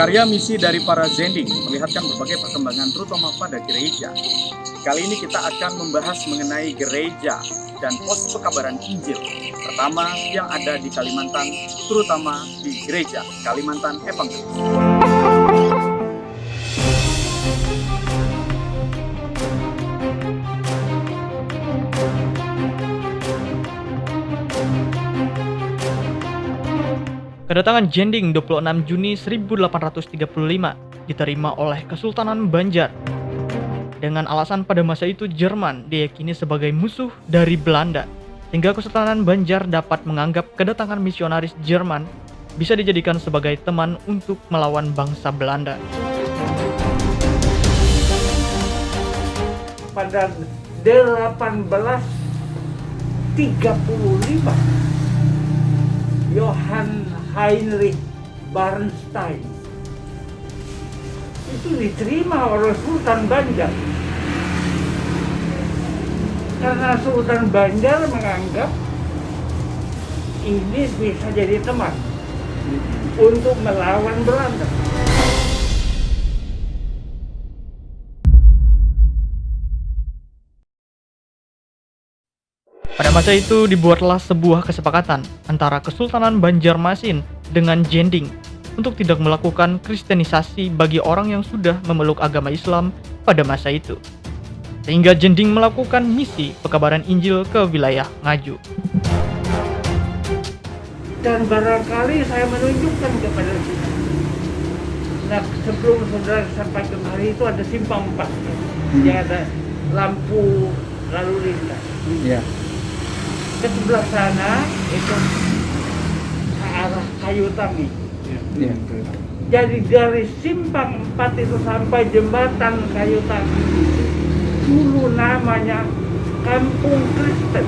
Karya misi dari para Zending melihatkan berbagai perkembangan terutama pada gereja. Kali ini kita akan membahas mengenai gereja dan pos pekabaran Injil pertama yang ada di Kalimantan, terutama di gereja Kalimantan Evangelis. Kedatangan Zending 26 Juni 1835 diterima oleh Kesultanan Banjar. Dengan alasan pada masa itu Jerman diyakini sebagai musuh dari Belanda, sehingga Kesultanan Banjar dapat menganggap kedatangan misionaris Jerman bisa dijadikan sebagai teman untuk melawan bangsa Belanda. Pada 1835, Johann Heinrich Bernstein itu diterima oleh Sultan Banjar karena Sultan Banjar menganggap ini bisa jadi teman untuk melawan Belanda. Pada masa itu dibuatlah sebuah kesepakatan antara Kesultanan Banjarmasin dengan Zending untuk tidak melakukan kristenisasi bagi orang yang sudah memeluk agama Islam pada masa itu. Sehingga Zending melakukan misi pekabaran Injil ke wilayah Ngaju. Dan barangkali saya menunjukkan kepada kita. Nah, sebelum saudara sampai kemari itu ada simpang 4 yang ada lampu lalu lintas. Ya. Ke sebelah sana itu ke arah Kayu Tangi. Ya. Jadi dari simpang 4 itu sampai jembatan Kayu Tangi dulu namanya Kampung Kristen.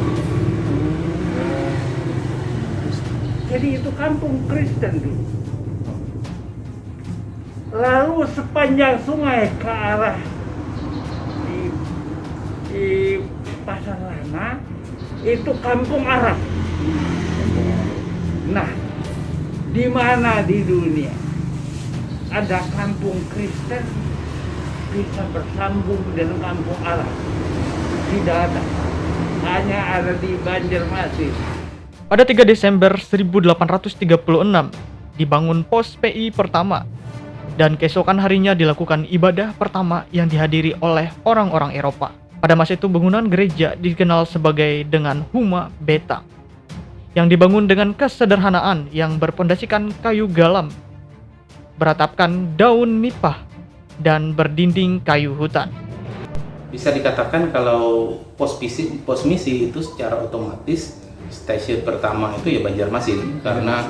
Jadi itu kampung Kristen dulu. Lalu sepanjang sungai ke arah di Pasar Lama itu kampung Arab. Nah, di mana di dunia ada kampung Kristen bisa bersambung dengan kampung Arab? Tidak ada. Hanya ada di Banjarmasin. Pada 3 Desember 1836 dibangun pos PI pertama, dan keesokan harinya dilakukan ibadah pertama yang dihadiri oleh orang-orang Eropa. Pada masa itu bangunan gereja dikenal sebagai dengan Huma Beta, yang dibangun dengan kesederhanaan yang berpondasikan kayu galam, beratapkan daun nipah, dan berdinding kayu hutan. Bisa dikatakan kalau pos misi itu secara otomatis stasiun pertama itu ya Banjarmasin, karena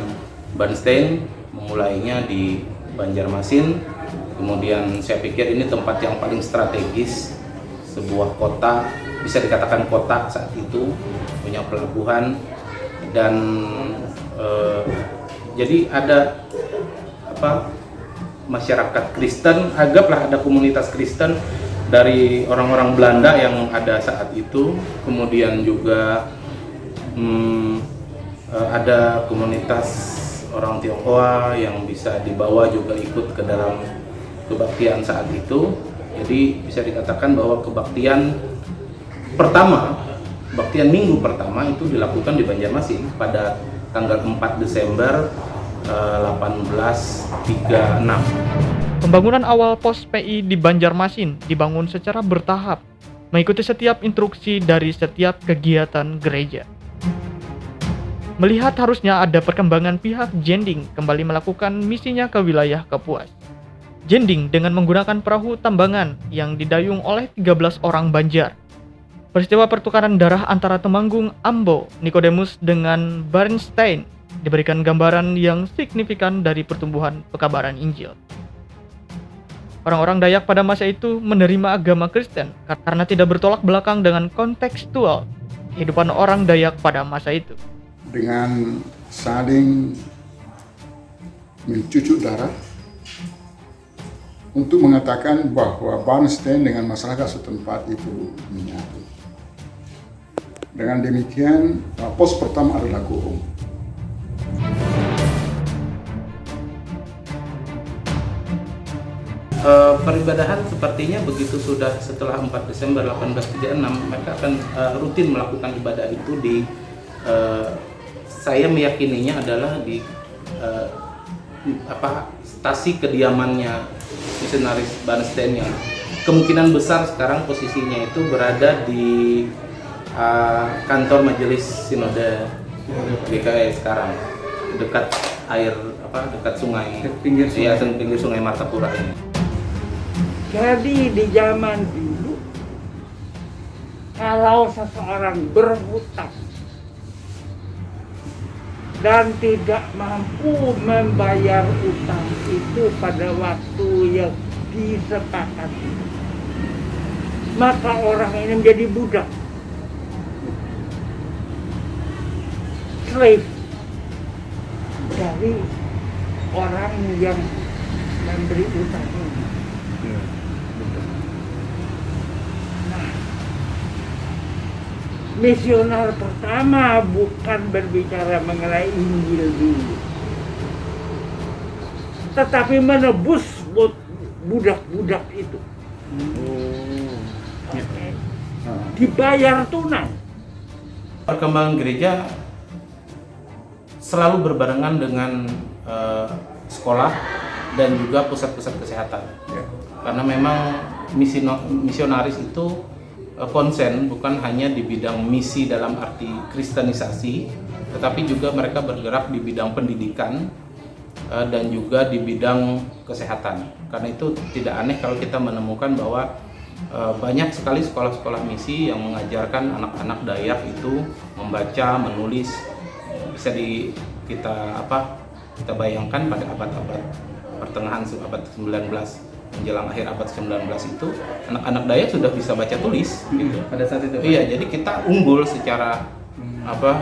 Bernstein memulainya di Banjarmasin. Kemudian saya pikir ini tempat yang paling strategis, sebuah kota, bisa dikatakan kota saat itu, punya pelabuhan, dan jadi ada masyarakat Kristen, anggaplah ada komunitas Kristen dari orang-orang Belanda yang ada saat itu. Kemudian juga ada komunitas orang Tionghoa yang bisa dibawa juga ikut ke dalam kebaktian saat itu. Jadi bisa dikatakan bahwa kebaktian minggu pertama itu dilakukan di Banjarmasin pada tanggal 4 Desember 1836. Pembangunan awal pos PI di Banjarmasin dibangun secara bertahap, mengikuti setiap instruksi dari setiap kegiatan gereja. Melihat harusnya ada perkembangan, pihak Zending kembali melakukan misinya ke wilayah Kapuas. Zending dengan menggunakan perahu tambangan yang didayung oleh 13 orang Banjar. Peristiwa pertukaran darah antara Temanggung Ambo Nikodemus dengan Bernstein diberikan gambaran yang signifikan dari pertumbuhan pekabaran Injil. Orang-orang Dayak pada masa itu menerima agama Kristen karena tidak bertolak belakang dengan kontekstual kehidupan orang Dayak pada masa itu. Dengan saling mencucuk darah untuk mengatakan bahwa Bernstein dengan masyarakat setempat itu menyatu. Dengan demikian, pos pertama adalah Goong. peribadahan sepertinya begitu sudah setelah 4 Desember 1836 mereka akan rutin melakukan ibadah itu di saya meyakininya adalah di stasi kediamannya misionaris Barnstein yang kemungkinan besar sekarang posisinya itu berada di kantor Majelis Sinode GKI sekarang dekat dekat sungai pinggir sungai Martapura ini. Jadi di zaman dulu kalau seseorang berhutang dan tidak mampu membayar utang itu pada waktu yang disepakati, maka orang ini menjadi budak, slave dari orang yang memberi utang ini. Nah, misioner pertama bukan berbicara mengenai Injil dulu, tetapi menebus budak-budak itu. Oke. Dibayar tunai. Perkembangan gereja selalu berbarengan dengan sekolah dan juga pusat-pusat kesehatan. Karena memang misionaris itu konsen bukan hanya di bidang misi dalam arti kristenisasi, tetapi juga mereka bergerak di bidang pendidikan dan juga di bidang kesehatan. Karena itu tidak aneh kalau kita menemukan bahwa banyak sekali sekolah-sekolah misi yang mengajarkan anak-anak Dayak itu membaca, menulis. Bisa kita bayangkan pada abad-abad pertengahan abad 19 menjelang akhir abad 19 itu anak-anak Dayak sudah bisa baca tulis gitu. Pada saat itu. Iya, jadi kita unggul secara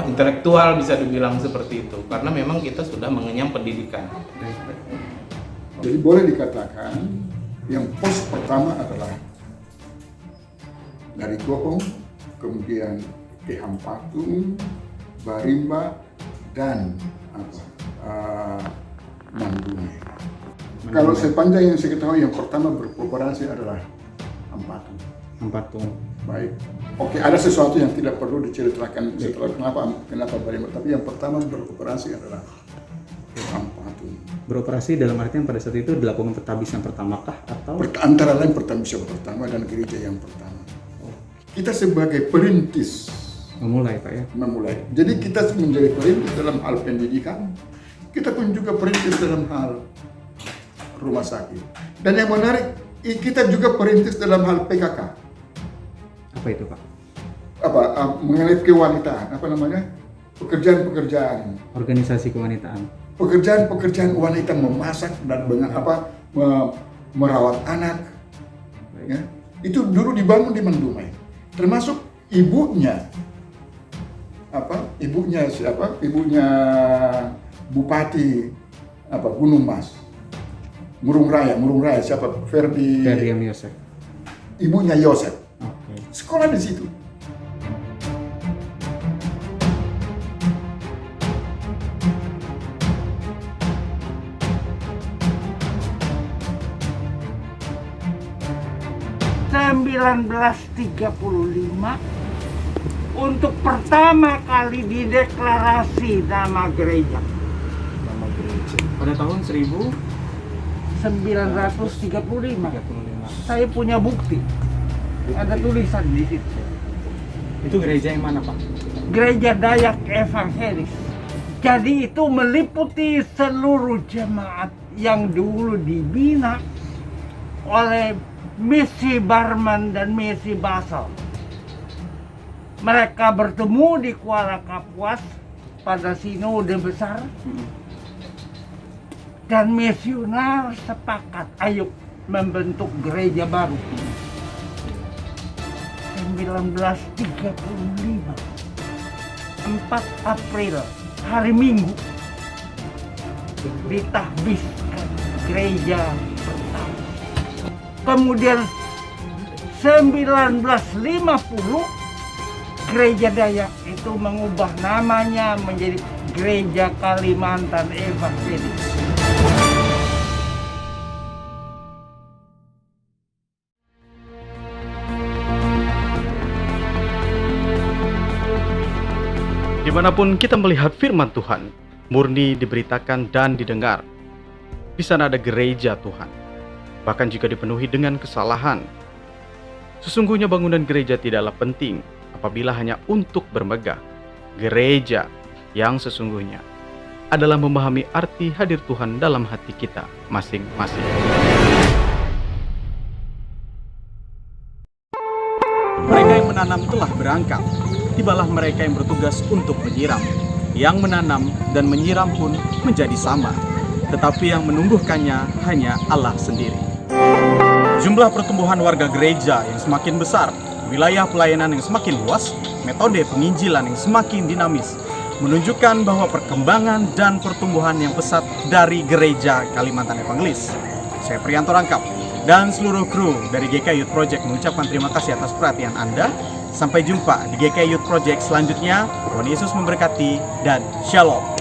intelektual bisa dibilang seperti itu karena memang kita sudah mengenyam pendidikan. Jadi boleh dikatakan yang pos pertama adalah dari Gohong, kemudian ke Hampatung, Barimba, dan Mandunge. Kalau sepanjang yang saya ketahui yang pertama berkooperasi adalah Hampatung. Baik. Oke, ada sesuatu yang tidak perlu diceritakan setelah kenapa Barimba, tapi yang pertama berkooperasi adalah Hampatung. Beroperasi dalam artian pada saat itu dilakukan pertabisan pertama kah atau Antara lain pertabisan pertama dan gereja yang pertama. Kita sebagai perintis memulai, Pak ya? Memulai. Jadi kita menjadi perintis dalam hal pendidikan, kita pun juga perintis dalam hal rumah sakit. Dan yang menarik, kita juga perintis dalam hal PKK. Apa itu, Pak? Mengenai kewanitaan, pekerjaan-pekerjaan. Organisasi kewanitaan. Pekerjaan wanita memasak dan merawat anak. Ya. Itu dulu dibangun di Mandumai. Termasuk ibunya siapa? Ibunya Bupati Gunung Mas. Murung Raya siapa? Ferdi Yosef. Ibunya Yosef. Okay. Sekolah di situ. Untuk pertama kali dideklarasi nama gereja. Pada tahun 1935. Saya punya bukti. Ada tulisan di situ. Itu gereja yang mana, Pak? Gereja Dayak Evangelis. Jadi itu meliputi seluruh jemaat yang dulu dibina oleh misi Barman dan misi Basel. Mereka bertemu di Kuala Kapuas pada sinode besar dan misioner sepakat ayo membentuk gereja baru. 1935 4 April hari Minggu ditahbiskan gereja pertama. Kemudian 1950 gereja Dayak itu mengubah namanya menjadi Gereja Kalimantan Evangelis. Dimanapun kita melihat firman Tuhan, murni diberitakan dan didengar. Di sana ada gereja Tuhan, bahkan jika dipenuhi dengan kesalahan. Sesungguhnya bangunan gereja tidaklah penting apabila hanya untuk bermegah. Gereja yang sesungguhnya adalah memahami arti hadir Tuhan dalam hati kita masing-masing. Mereka yang menanam telah berangkat, tibalah mereka yang bertugas untuk menyiram. Yang menanam dan menyiram pun menjadi sama, tetapi yang menumbuhkannya hanya Allah sendiri. Jumlah pertumbuhan warga gereja yang semakin besar, wilayah pelayanan yang semakin luas, metode penginjilan yang semakin dinamis, menunjukkan bahwa perkembangan dan pertumbuhan yang pesat dari gereja Kalimantan Evangelis. Saya Priyanto Rangkap dan seluruh kru dari GK Youth Project mengucapkan terima kasih atas perhatian Anda. Sampai jumpa di GK Youth Project selanjutnya. Tuhan Yesus memberkati dan Shalom.